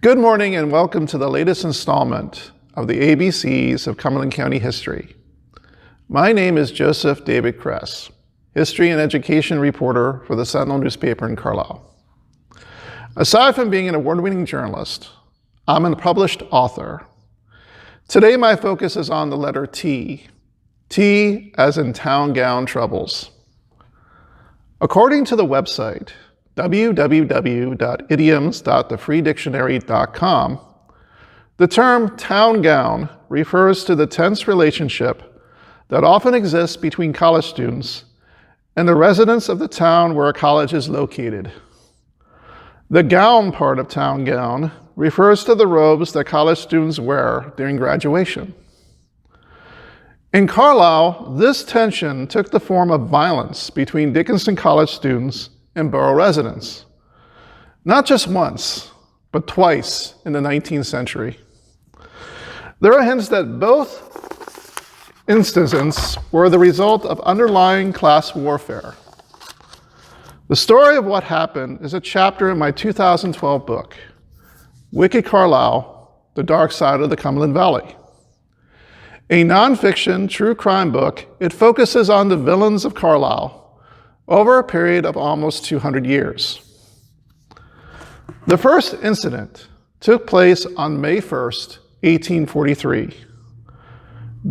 Good morning and welcome to the latest installment of the ABCs of Cumberland County History. My name is Joseph David Kress, history and education reporter for the Sentinel newspaper in Carlisle. Aside from being an award-winning journalist, I'm a published author. Today my focus is on the letter T. T as in town gown troubles. According to the website, www.idioms.thefreedictionary.com, the term town gown refers to the tense relationship that often exists between college students and the residents of the town where a college is located. The gown part of town gown refers to the robes that college students wear during graduation. In Carlisle, this tension took the form of violence between Dickinson College students and borough residents. Not just once, but twice in the 19th century. There are hints that both instances were the result of underlying class warfare. The story of what happened is a chapter in my 2012 book, Wicked Carlisle, The Dark Side of the Cumberland Valley. A nonfiction true crime book, it focuses on the villains of Carlisle over a period of almost 200 years. The first incident took place on May 1st, 1843.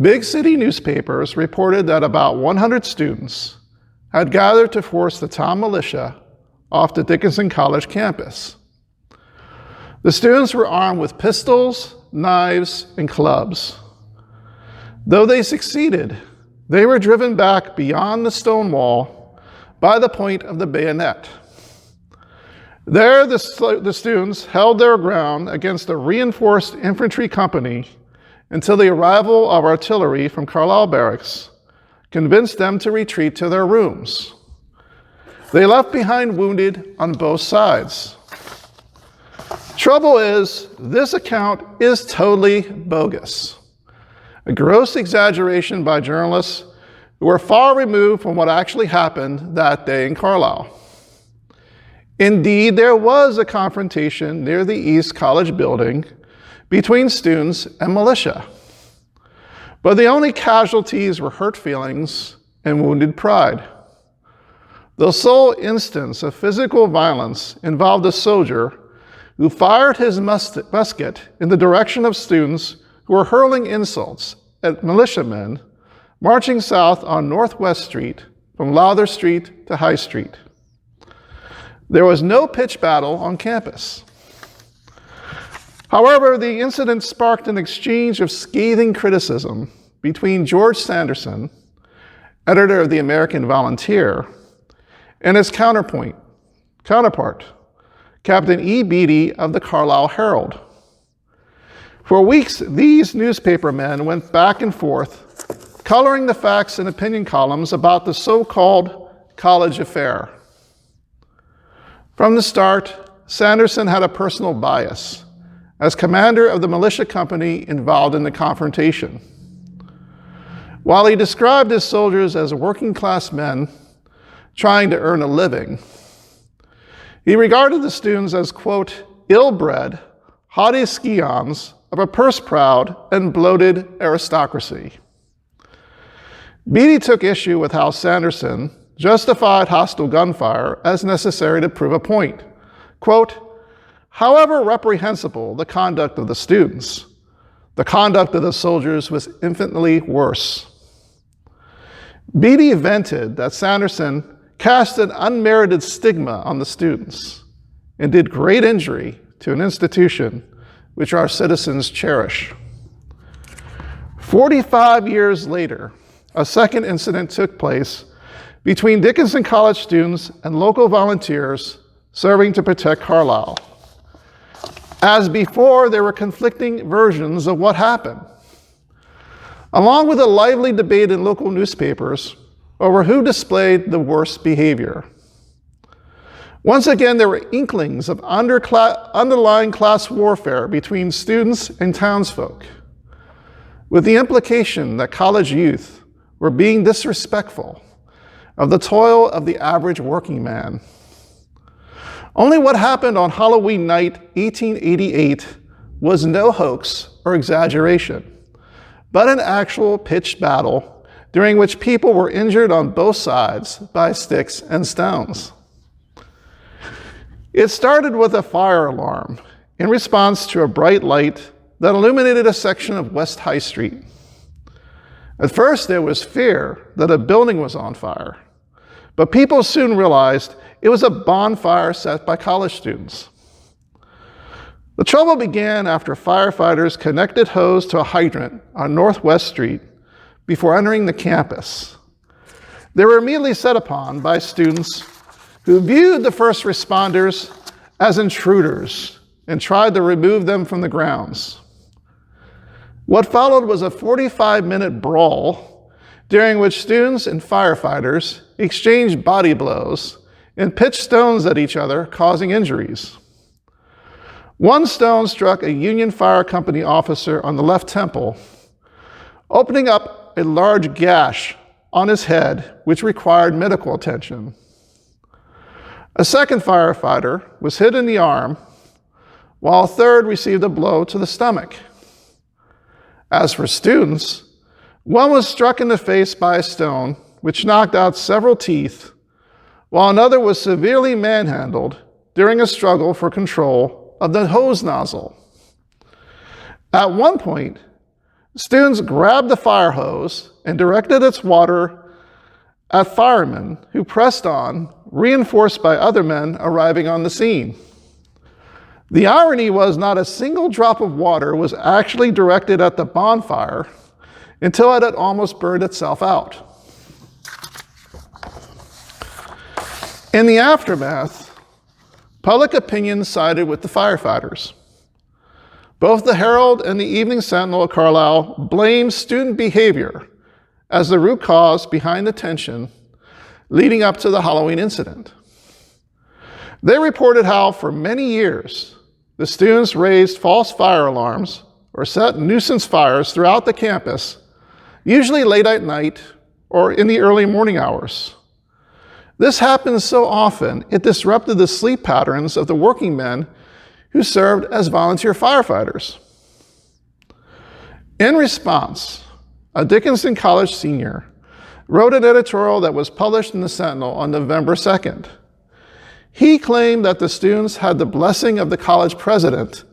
Big city newspapers reported that about 100 students had gathered to force the town militia off the Dickinson College campus. The students were armed with pistols, knives, and clubs. Though they succeeded, they were driven back beyond the stone wall by the point of the bayonet. There, the students held their ground against a reinforced infantry company until the arrival of artillery from Carlisle Barracks convinced them to retreat to their rooms. They left behind wounded on both sides. Trouble is, this account is totally bogus. A gross exaggeration by journalists who were far removed from what actually happened that day in Carlisle. Indeed, there was a confrontation near the East College building between students and militia. But the only casualties were hurt feelings and wounded pride. The sole instance of physical violence involved a soldier who fired his musket in the direction of students who were hurling insults at militiamen marching south on Northwest Street from Lowther Street to High Street. There was no pitched battle on campus. However, the incident sparked an exchange of scathing criticism between George Sanderson, editor of the American Volunteer, and his counterpart, Captain E. Beatty of the Carlisle Herald. For weeks, these newspaper men went back and forth, coloring the facts and opinion columns about the so-called college affair. From the start, Sanderson had a personal bias as commander of the militia company involved in the confrontation. While he described his soldiers as working-class men trying to earn a living, he regarded the students as, quote, ill-bred, haughty scions of a purse-proud and bloated aristocracy. Beatty took issue with how Sanderson justified hostile gunfire as necessary to prove a point. Quote, however reprehensible the conduct of the students, the conduct of the soldiers was infinitely worse. Beatty vented that Sanderson cast an unmerited stigma on the students and did great injury to an institution which our citizens cherish. 45 years later, a second incident took place between Dickinson College students and local volunteers serving to protect Carlisle. As before, there were conflicting versions of what happened, along with a lively debate in local newspapers over who displayed the worst behavior. Once again, there were inklings of underlying class warfare between students and townsfolk, with the implication that college youth were being disrespectful of the toil of the average working man. Only what happened on Halloween night 1888 was no hoax or exaggeration, but an actual pitched battle during which people were injured on both sides by sticks and stones. It started with a fire alarm in response to a bright light that illuminated a section of West High Street. At first, there was fear that a building was on fire, but people soon realized it was a bonfire set by college students. The trouble began after firefighters connected hose to a hydrant on Northwest Street before entering the campus. They were immediately set upon by students who viewed the first responders as intruders and tried to remove them from the grounds. What followed was a 45-minute brawl during which students and firefighters exchanged body blows and pitched stones at each other, causing injuries. One stone struck a Union Fire Company officer on the left temple, opening up a large gash on his head, which required medical attention. A second firefighter was hit in the arm, while a third received a blow to the stomach. As for students, one was struck in the face by a stone, which knocked out several teeth, while another was severely manhandled during a struggle for control of the hose nozzle. At one point, students grabbed the fire hose and directed its water at firemen who pressed on, reinforced by other men arriving on the scene. The irony was not a single drop of water was actually directed at the bonfire until it had almost burned itself out. In the aftermath, public opinion sided with the firefighters. Both the Herald and the Evening Sentinel of Carlisle blamed student behavior as the root cause behind the tension leading up to the Halloween incident. They reported how, for many years, the students raised false fire alarms or set nuisance fires throughout the campus, usually late at night or in the early morning hours. This happened so often, it disrupted the sleep patterns of the working men who served as volunteer firefighters. In response, a Dickinson College senior wrote an editorial that was published in the Sentinel on November 2nd. He claimed that the students had the blessing of the college president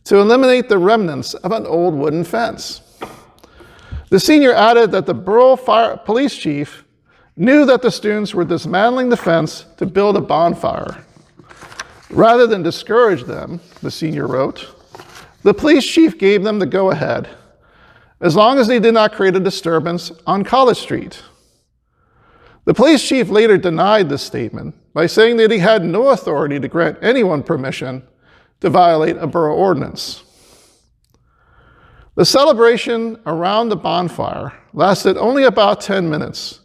to eliminate the remnants of an old wooden fence. The senior added that the borough police chief knew that the students were dismantling the fence to build a bonfire. Rather than discourage them, the senior wrote, the police chief gave them the go-ahead, as long as they did not create a disturbance on College Street. The police chief later denied this statement by saying that he had no authority to grant anyone permission to violate a borough ordinance. The celebration around the bonfire lasted only about 10 minutes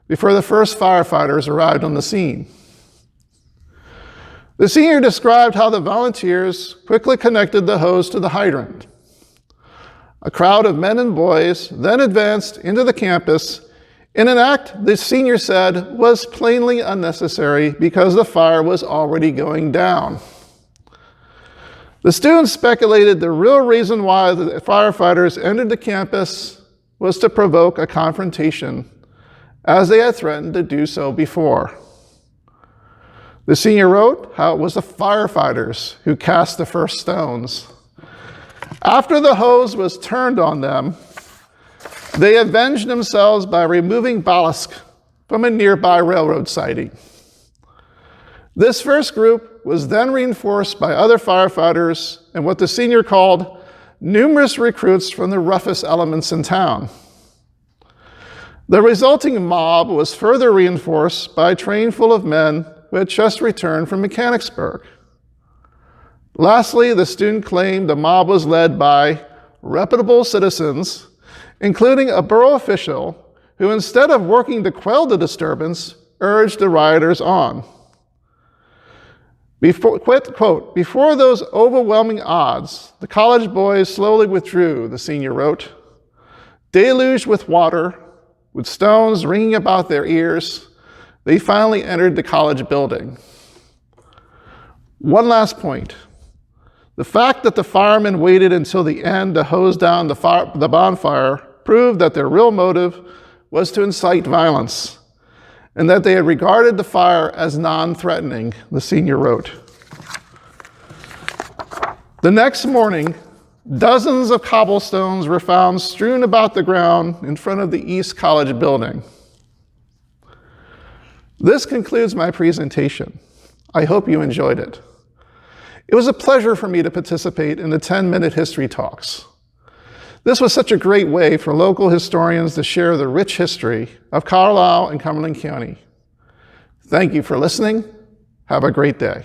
before the first firefighters arrived on the scene. The senior described how the volunteers quickly connected the hose to the hydrant. A crowd of men and boys then advanced into the campus in an act the senior said was plainly unnecessary because the fire was already going down. The students speculated the real reason why the firefighters entered the campus was to provoke a confrontation, as they had threatened to do so before. The senior wrote how it was the firefighters who cast the first stones. After the hose was turned on them, they avenged themselves by removing ballast from a nearby railroad siding. This first group was then reinforced by other firefighters and what the senior called numerous recruits from the roughest elements in town. The resulting mob was further reinforced by a train full of men who had just returned from Mechanicsburg. Lastly, the student claimed the mob was led by reputable citizens, including a borough official who, instead of working to quell the disturbance, urged the rioters on. Quote, before those overwhelming odds, the college boys slowly withdrew, the senior wrote. Deluged with water, with stones ringing about their ears, they finally entered the college building. One last point. The fact that the firemen waited until the end to hose down the bonfire proved that their real motive was to incite violence, and that they had regarded the fire as non-threatening, the senior wrote. The next morning, dozens of cobblestones were found strewn about the ground in front of the East College building. This concludes my presentation. I hope you enjoyed it. It was a pleasure for me to participate in the 10-minute history talks. This was such a great way for local historians to share the rich history of Carlisle and Cumberland County. Thank you for listening. Have a great day.